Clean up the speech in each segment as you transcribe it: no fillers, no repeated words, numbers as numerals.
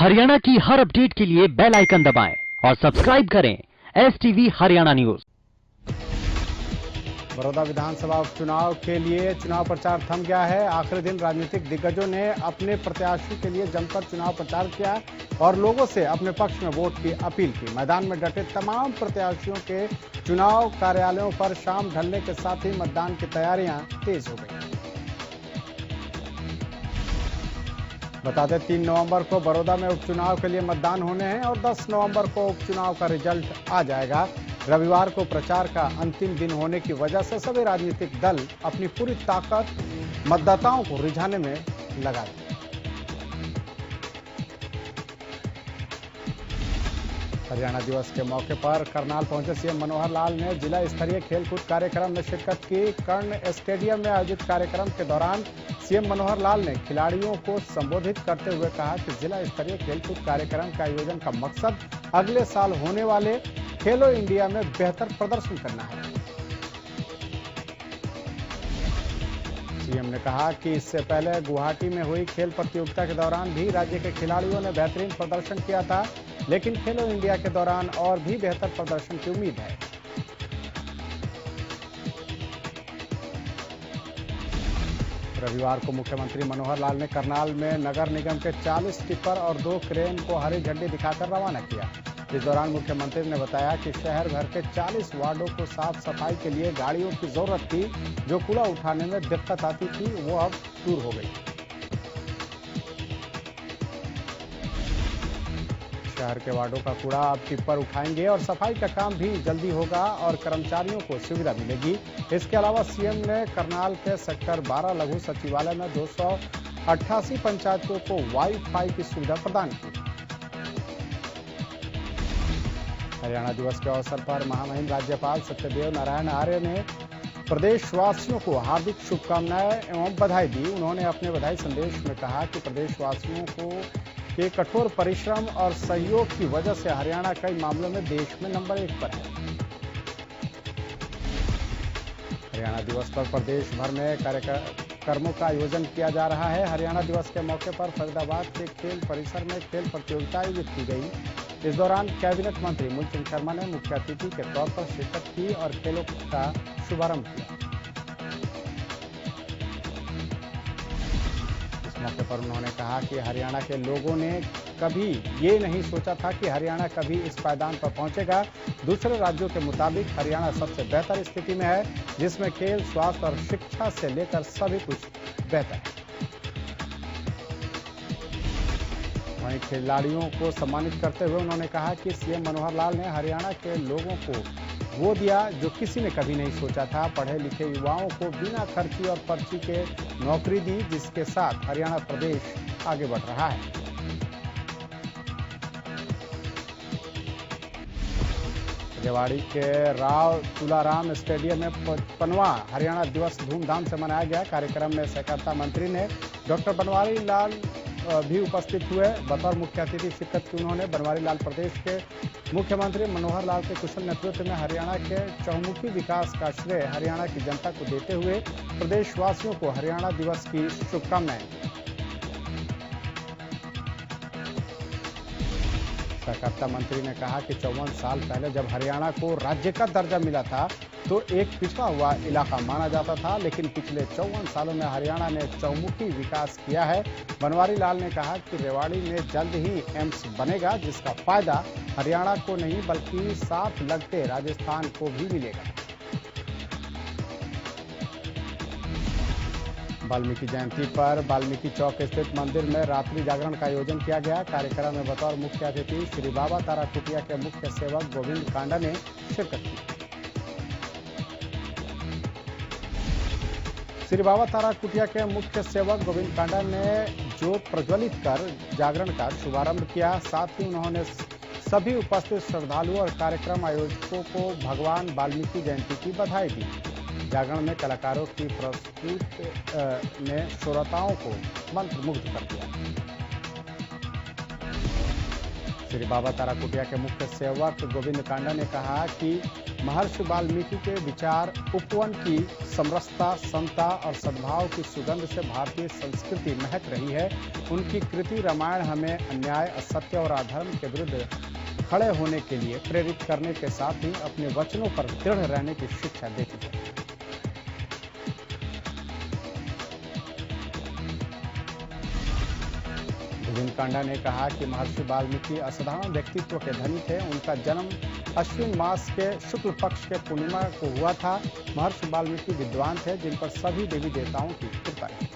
हरियाणा की हर अपडेट के लिए बेल आइकन दबाएं और सब्सक्राइब करें STV हरियाणा न्यूज। बड़ौदा विधानसभा उपचुनाव के लिए चुनाव प्रचार थम गया है। आखिरी दिन राजनीतिक दिग्गजों ने अपने प्रत्याशी के लिए जमकर चुनाव प्रचार किया और लोगों से अपने पक्ष में वोट की अपील की। मैदान में डटे तमाम प्रत्याशियों के चुनाव कार्यालयों पर शाम ढलने के साथ ही मतदान की तैयारियां तेज हो गई। बता दें 3 नवंबर को बड़ौदा में उपचुनाव के लिए मतदान होने हैं और 10 नवंबर को उपचुनाव का रिजल्ट आ जाएगा। रविवार को प्रचार का अंतिम दिन होने की वजह से सभी राजनीतिक दल अपनी पूरी ताकत मतदाताओं को रिझाने में लगा है। हरियाणा दिवस के मौके पर करनाल पहुंचे सीएम मनोहर लाल ने जिला स्तरीय खेलकूद कार्यक्रम में शिरकत की। कर्ण स्टेडियम में आयोजित कार्यक्रम के दौरान सीएम मनोहर लाल ने खिलाड़ियों को संबोधित करते हुए कहा कि जिला स्तरीय खेलकूद कार्यक्रम का आयोजन का मकसद अगले साल होने वाले खेलो इंडिया में बेहतर प्रदर्शन करना है। सीएम ने कहा कि इससे पहले गुवाहाटी में हुई खेल प्रतियोगिता के दौरान भी राज्य के खिलाड़ियों ने बेहतरीन प्रदर्शन किया था, लेकिन खेलो इंडिया के दौरान और भी बेहतर प्रदर्शन की उम्मीद है। रविवार को मुख्यमंत्री मनोहर लाल ने करनाल में नगर निगम के 40 टिप्पर और 2 क्रेन को हरी झंडी दिखाकर रवाना किया। इस दौरान मुख्यमंत्री ने बताया कि शहर भर के 40 वार्डों को साफ सफाई के लिए गाड़ियों की जरूरत थी, जो कूड़ा उठाने में दिक्कत आती थी, वो अब दूर हो गई। शहर के वार्डों का कूड़ा अब टिप्पर उठाएंगे और सफाई का काम भी जल्दी होगा और कर्मचारियों को सुविधा मिलेगी। इसके अलावा सीएम ने करनाल के सेक्टर 12 लघु सचिवालय में 288 पंचायतों को वाईफाई की सुविधा प्रदान की। हरियाणा दिवस के अवसर पर महामहिम राज्यपाल सत्यदेव नारायण आर्य ने प्रदेशवासियों को हार्दिक शुभकामनाएं एवं बधाई दी। उन्होंने अपने बधाई संदेश में कहा कि प्रदेशवासियों को के कठोर परिश्रम और सहयोग की वजह से हरियाणा कई मामलों में देश में नंबर 1 पर है। हरियाणा दिवस पर प्रदेश भर में कार्यक्रमों का आयोजन किया जा रहा है। हरियाणा दिवस के मौके पर फरीदाबाद के खेल परिसर में खेल प्रतियोगिता आयोजित की गई। इस दौरान कैबिनेट मंत्री मूलचंद शर्मा ने मुख्य अतिथि के तौर पर शिरकत की और खेलों का शुभारंभ किया। इस मौके पर उन्होंने कहा कि हरियाणा के लोगों ने कभी ये नहीं सोचा था कि हरियाणा कभी इस पायदान पर पहुंचेगा। दूसरे राज्यों के मुताबिक हरियाणा सबसे बेहतर स्थिति में है, जिसमें खेल, स्वास्थ्य और शिक्षा से लेकर सभी कुछ बेहतर है। वहीं खिलाड़ियों को सम्मानित करते हुए उन्होंने कहा कि सीएम मनोहर लाल ने हरियाणा के लोगों को वो दिया जो किसी ने कभी नहीं सोचा था। पढ़े लिखे युवाओं को बिना खर्ची और पर्ची के नौकरी दी, जिसके साथ हरियाणा प्रदेश आगे बढ़ रहा है। रेवाड़ी के राव तुलाराम स्टेडियम में 55वां हरियाणा दिवस धूमधाम से मनाया गया। कार्यक्रम में सहकारिता मंत्री ने डॉक्टर बनवारी लाल भी उपस्थित हुए। बतौर मुख्य अतिथि शिरकत की उन्होंने बनवारी लाल प्रदेश के मुख्यमंत्री मनोहर लाल के कुशल नेतृत्व में हरियाणा के चहुमुखी विकास का श्रेय हरियाणा की जनता को देते हुए प्रदेशवासियों को हरियाणा दिवस की शुभकामनाएं। सहकारिता मंत्री ने कहा कि 54 साल पहले जब हरियाणा को राज्य का दर्जा मिला था तो एक पिछड़ा हुआ इलाका माना जाता था, लेकिन पिछले 54 सालों में हरियाणा ने चहुमुखी विकास किया है। बनवारी लाल ने कहा कि रेवाड़ी में जल्द ही एम्स बनेगा, जिसका फायदा हरियाणा को नहीं बल्कि साथ लगते राजस्थान को भी मिलेगा। वाल्मीकि जयंती पर वाल्मीकि चौक स्थित मंदिर में रात्रि जागरण का आयोजन किया गया। कार्यक्रम में बतौर मुख्य अतिथि श्री बाबा तारा कुटिया के मुख्य सेवक गोविंद कांडा ने शिरकत की। श्री बाबा तारा कुटिया के मुख्य सेवक गोविंद कांडा ने ज्योत प्रज्वलित कर जागरण का शुभारंभ किया। साथ ही उन्होंने सभी उपस्थित श्रद्धालुओं और कार्यक्रम आयोजकों को भगवान वाल्मीकि जयंती की बधाई दी। जागरण में कलाकारों की प्रस्तुति ने श्रोताओं को मंत्रमुग्ध कर दिया। श्री बाबा ताराकुटिया के मुख्य सेवक गोविंद कांडा ने कहा कि महर्षि वाल्मीकि के विचार उपवन की समरसता, समता और सद्भाव की सुगंध से भारतीय संस्कृति महक रही है। उनकी कृति रामायण हमें अन्याय, असत्य और अधर्म के विरुद्ध खड़े होने के लिए प्रेरित करने के साथ ही अपने वचनों पर दृढ़ रहने की शिक्षा देती है। गोविंद कांडा ने कहा कि महर्षि वाल्मीकि असाधारण व्यक्तित्व के धनी थे। उनका जन्म अश्विन मास के शुक्ल पक्ष के पूर्णिमा को हुआ था। महर्षि वाल्मीकि विद्वान थे जिन पर सभी देवी देवताओं की कृपा है।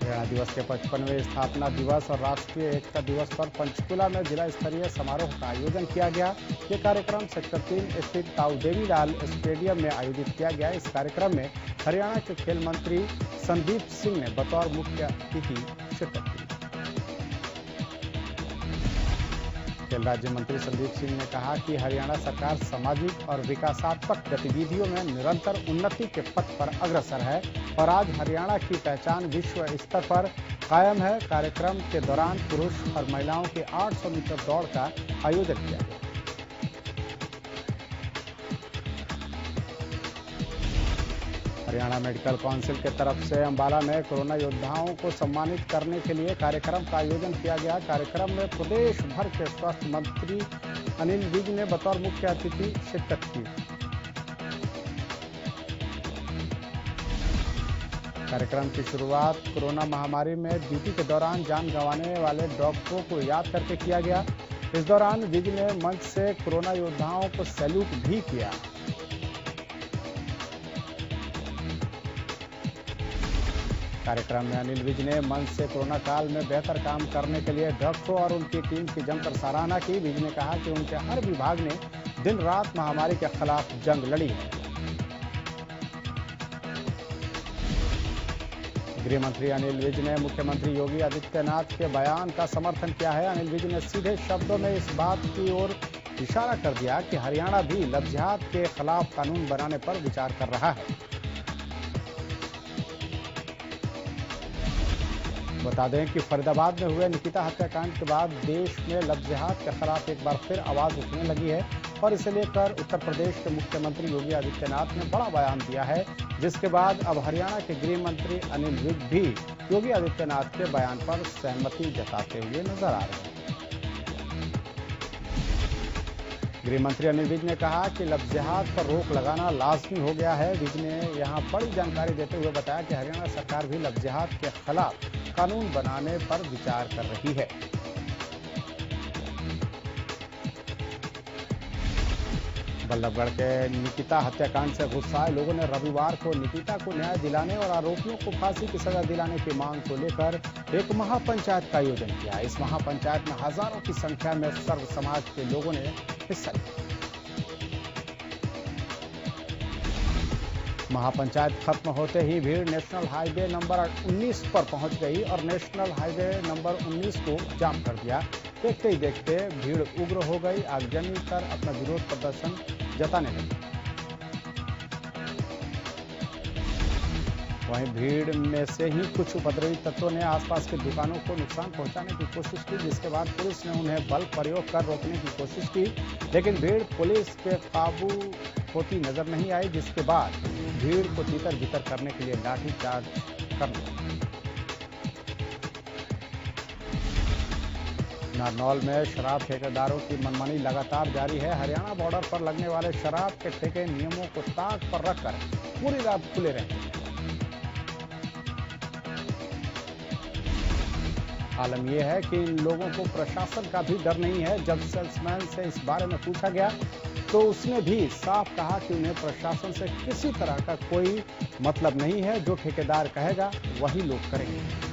हरियाणा दिवस के 55वें स्थापना दिवस और राष्ट्रीय एकता दिवस पर पंचकुला में जिला स्तरीय समारोह का आयोजन किया गया। ये कार्यक्रम सेक्टर 3 स्थित ताऊ देवीलाल स्टेडियम में आयोजित किया गया। इस कार्यक्रम में हरियाणा के खेल मंत्री संदीप सिंह ने बतौर मुख्य अतिथि शिरकत की। खेल राज्य मंत्री संदीप सिंह ने कहा कि हरियाणा सरकार सामाजिक और विकासात्मक गतिविधियों में निरंतर उन्नति के पथ पर अग्रसर है और आज हरियाणा की पहचान विश्व स्तर पर कायम है। कार्यक्रम के दौरान पुरुष और महिलाओं के 800 मीटर दौड़ का आयोजन किया गया। हरियाणा मेडिकल काउंसिल की तरफ से अंबाला में कोरोना योद्धाओं को सम्मानित करने के लिए कार्यक्रम का आयोजन किया गया। कार्यक्रम में प्रदेश भर के स्वास्थ्य मंत्री अनिल विज ने बतौर मुख्य अतिथि शिरकत की। कार्यक्रम की शुरुआत कोरोना महामारी में ड्यूटी के दौरान जान गंवाने वाले डॉक्टरों को याद करके किया गया। इस दौरान विज ने मंच से कोरोना योद्धाओं को सैल्यूट भी किया। कार्यक्रम में अनिल विज ने मंच से कोरोना काल में बेहतर काम करने के लिए डॉक्टरों और उनकी टीम की जमकर सराहना की। विज ने कहा कि उनके हर विभाग ने दिन रात महामारी के खिलाफ जंग लड़ी है। गृह मंत्री अनिल विज ने मुख्यमंत्री योगी आदित्यनाथ के बयान का समर्थन किया है। अनिल विज ने सीधे शब्दों में इस बात की ओर इशारा कर दिया कि हरियाणा भी लव जिहाद के खिलाफ कानून बनाने पर विचार कर रहा है। बता दें कि फरीदाबाद में हुए निकिता हत्याकांड के बाद देश में लव जिहाद के खिलाफ एक बार फिर आवाज उठने लगी है और इसे लेकर उत्तर प्रदेश के मुख्यमंत्री योगी आदित्यनाथ ने बड़ा बयान दिया है, जिसके बाद अब हरियाणा के गृह मंत्री अनिल विज भी योगी आदित्यनाथ के बयान पर सहमति जताते हुए नजर आ रहे हैं। गृह मंत्री अनिल विज ने कहा कि लव जिहाद पर रोक लगाना लाजमी हो गया है। विज ने यहां बड़ी जानकारी देते हुए बताया कि हरियाणा सरकार भी लव जिहाद के खिलाफ कानून बनाने पर विचार कर रही है। बल्लभगढ़ के निकिता हत्याकांड से गुस्साए लोगों ने रविवार को निकिता को न्याय दिलाने और आरोपियों को फांसी की सजा दिलाने की मांग को लेकर एक महापंचायत का आयोजन किया। इस महापंचायत में हजारों की संख्या में सर्व समाज के लोगों ने हिस्सा लिया। महापंचायत खत्म होते ही भीड़ नेशनल हाईवे नंबर 19 पर पहुंच गई और नेशनल हाईवे नंबर 19 को जाम कर दिया। देखते ही देखते भीड़ उग्र हो गई, आगजनी कर अपना विरोध प्रदर्शन जताने लगी। वहीं भीड़ में से ही कुछ उपद्रवी तत्वों ने आसपास की दुकानों को नुकसान पहुंचाने की कोशिश की, जिसके बाद पुलिस ने उन्हें बल प्रयोग कर रोकने की कोशिश की, लेकिन भीड़ पुलिस के काबू होती नजर नहीं आई, जिसके बाद भीड़ को तितर बितर करने के लिए लाठीचार्ज करना। नारनौल में शराब ठेकेदारों की मनमानी लगातार जारी है। हरियाणा बॉर्डर पर लगने वाले शराब के ठेके नियमों को ताक पर रखकर पूरी रात खुले रहे। आलम यह है कि इन लोगों को प्रशासन का भी डर नहीं है। जब सेल्समैन से इस बारे में पूछा गया तो उसने भी साफ कहा कि उन्हें प्रशासन से किसी तरह का कोई मतलब नहीं है। जो ठेकेदार कहेगा वही लोग करेंगे।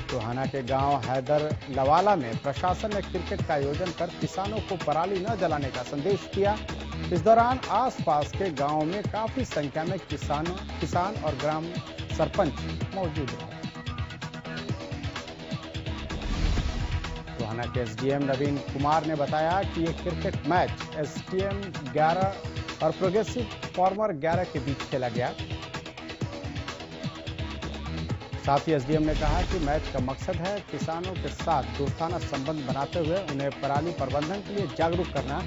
टोहाना के गांव हैदर लवाला में प्रशासन ने क्रिकेट का आयोजन कर किसानों को पराली न जलाने का संदेश दिया। इस दौरान आसपास के गांवों में काफी संख्या में किसान और ग्राम सरपंच मौजूद रहे। टोहाना के एसडीएम नवीन कुमार ने बताया कि ये क्रिकेट मैच एसडीएम 11 और प्रोग्रेसिव फार्मर 11 के बीच खेला गया। साथ ही एसडीएम ने कहा कि मैच का मकसद है किसानों के साथ दोस्ताना संबंध बनाते हुए उन्हें पराली प्रबंधन के लिए जागरूक करना।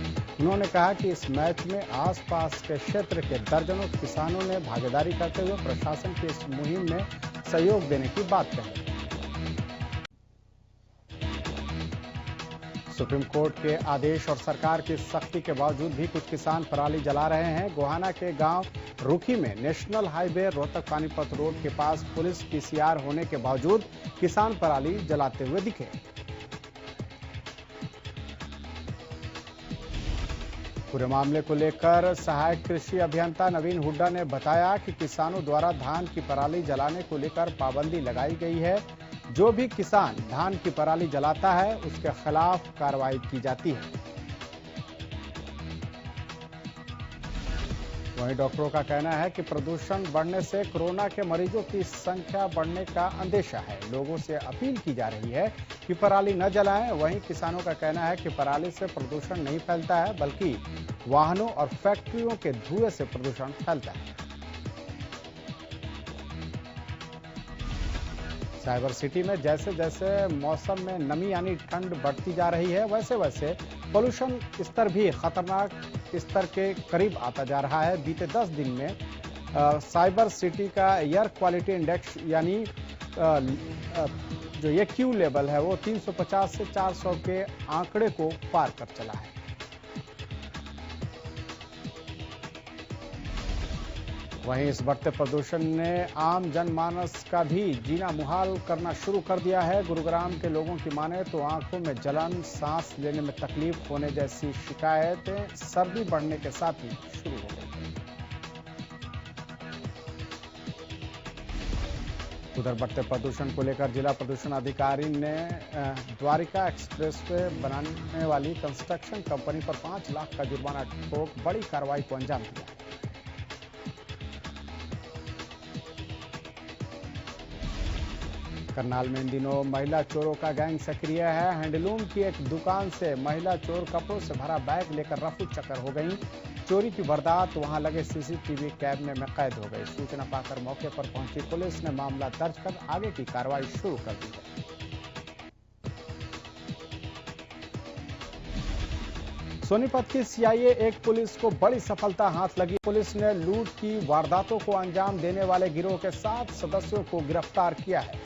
उन्होंने कहा कि इस मैच में आसपास के क्षेत्र के दर्जनों किसानों ने भागीदारी करते हुए प्रशासन की इस मुहिम में सहयोग देने की बात कही। सुप्रीम कोर्ट के आदेश और सरकार की सख्ती के बावजूद भी कुछ किसान पराली जला रहे हैं। गोहाना के गांव रुखी में national highway Rohtak Panipat road के पास पुलिस पीसीआर होने के बावजूद किसान पराली जलाते हुए दिखे। पूरे मामले को लेकर सहायक कृषि अभियंता नवीन हुड्डा ने बताया कि किसानों द्वारा धान की पराली जलाने को लेकर पाबंदी लगाई गई है। जो भी किसान धान की पराली जलाता है उसके खिलाफ कार्रवाई की जाती है। वहीं डॉक्टरों का कहना है कि प्रदूषण बढ़ने से कोरोना के मरीजों की संख्या बढ़ने का अंदेशा है। लोगों से अपील की जा रही है कि पराली न जलाएं। वहीं किसानों का कहना है कि पराली से प्रदूषण नहीं फैलता है, बल्कि वाहनों और फैक्ट्रियों के धुएं से प्रदूषण फैलता है। साइबर सिटी में जैसे जैसे मौसम में नमी यानी ठंड बढ़ती जा रही है, वैसे वैसे पोल्यूशन स्तर भी खतरनाक स्तर के करीब आता जा रहा है। बीते 10 दिन में साइबर सिटी का एयर क्वालिटी इंडेक्स यानी जो ये क्यू लेवल है वो 350 से 400 के आंकड़े को पार कर चला है। वहीं इस बढ़ते प्रदूषण ने आम जनमानस का भी जीना मुहाल करना शुरू कर दिया है। गुरुग्राम के लोगों की माने तो आंखों में जलन, सांस लेने में तकलीफ होने जैसी शिकायतें सर्दी बढ़ने के साथ ही शुरू हो गई। उधर बढ़ते प्रदूषण को लेकर जिला प्रदूषण अधिकारी ने द्वारिका एक्सप्रेसवे बनाने वाली कंस्ट्रक्शन कंपनी पर 5 लाख का जुर्माना ठोक बड़ी कार्रवाई को अंजाम दिया। करनाल में इन दिनों महिला चोरों का गैंग सक्रिय है। हैंडलूम की एक दुकान से महिला चोर कपड़ों से भरा बैग लेकर रफू चक्कर हो गई। चोरी की वारदात वहां लगे सीसीटीवी कैमरे में कैद हो गई। सूचना पाकर मौके पर पहुंची पुलिस ने मामला दर्ज कर आगे की कार्रवाई शुरू कर दी है। सोनीपत की सीआईए एक पुलिस को बड़ी सफलता हाथ लगी। पुलिस ने लूट की वारदातों को अंजाम देने वाले गिरोह के 7 सदस्यों को गिरफ्तार किया है।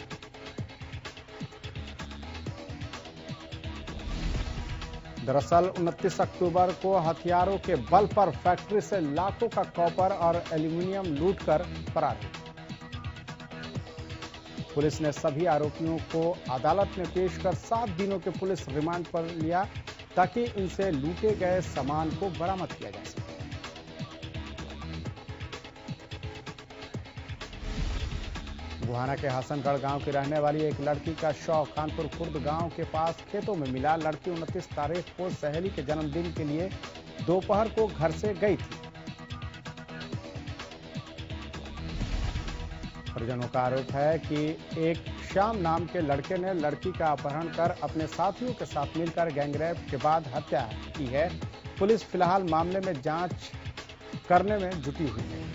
दरअसल 29 अक्टूबर को हथियारों के बल पर फैक्ट्री से लाखों का कॉपर और एल्यूमिनियम लूटकर फरार हुए। पुलिस ने सभी आरोपियों को अदालत में पेश कर 7 दिनों के पुलिस रिमांड पर लिया ताकि इनसे लूटे गए सामान को बरामद किया जा सके। गोहाना के हसनगढ़ गांव की रहने वाली एक लड़की का शव खानपुर खुर्द गांव के पास खेतों में मिला। लड़की 29 तारीख को सहेली के जन्मदिन के लिए दोपहर को घर से गई थी। परिजनों का आरोप है कि एक श्याम नाम के लड़के ने लड़की का अपहरण कर अपने साथियों के साथ मिलकर गैंगरेप के बाद हत्या की है। पुलिस फिलहाल मामले में जांच करने में जुटी हुई है।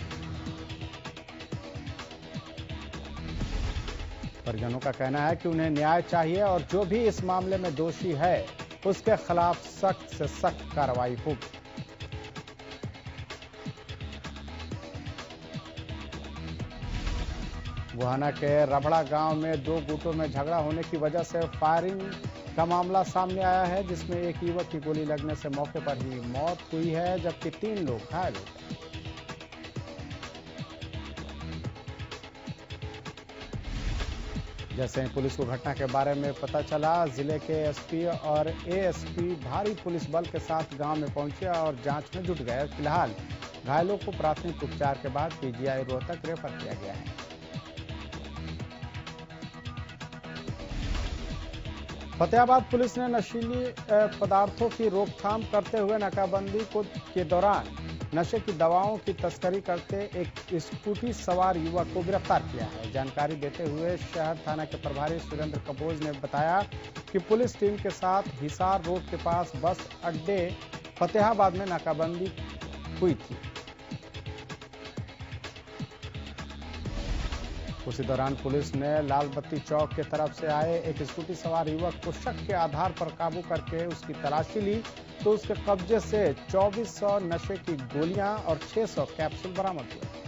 परिजनों का कहना है कि उन्हें न्याय चाहिए और जो भी इस मामले में दोषी है उसके खिलाफ सख्त से सख्त कार्रवाई होगी। गोहाना के रबड़ा गांव में 2 गुटों में झगड़ा होने की वजह से फायरिंग का मामला सामने आया है, जिसमें एक युवक की गोली लगने से मौके पर ही मौत हुई है, जबकि 3 लोग घायल हो गए। जैसे ही पुलिस को घटना के बारे में पता चला, जिले के एसपी और एएसपी भारी पुलिस बल के साथ गांव में पहुंचे और जांच में जुट गए। फिलहाल घायलों को प्राथमिक उपचार के बाद पीजीआई रोहतक रेफर किया गया है। फतेहाबाद पुलिस ने नशीली पदार्थों की रोकथाम करते हुए नाकाबंदी के दौरान नशे की दवाओं की तस्करी करते एक स्कूटी सवार युवक को गिरफ्तार किया है। जानकारी देते हुए शहर थाना के प्रभारी सुरेंद्र कबोज ने बताया कि पुलिस टीम के साथ हिसार रोड के पास बस अड्डे फतेहाबाद में नाकाबंदी हुई थी। उसी दौरान पुलिस ने लाल बत्ती चौक की तरफ से आए एक स्कूटी सवार युवक को शक के आधार पर काबू करके उसकी तलाशी ली तो उसके कब्जे से 2400 नशे की गोलियां और 600 कैप्सूल बरामद हुए।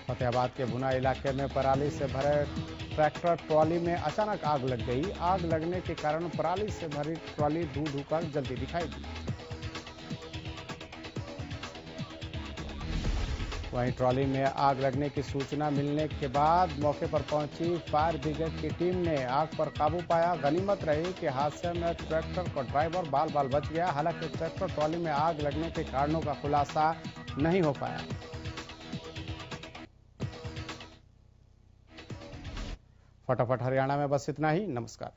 फतेहाबाद के भुना इलाके में पराली से भरे ट्रैक्टर ट्रॉली में अचानक आग लग गई। आग लगने के कारण पराली से भरी ट्रॉली धू धू कर जलती दिखाई दी। वहीं ट्रॉली में आग लगने की सूचना मिलने के बाद मौके पर पहुंची फायर ब्रिगेड की टीम ने आग पर काबू पाया। गनीमत रही कि हादसे में ट्रैक्टर का ड्राइवर बाल बाल बच गया। हालांकि ट्रैक्टर ट्रॉली में आग लगने के कारणों का खुलासा नहीं हो पाया। फटाफट हरियाणा में बस इतना ही। नमस्कार।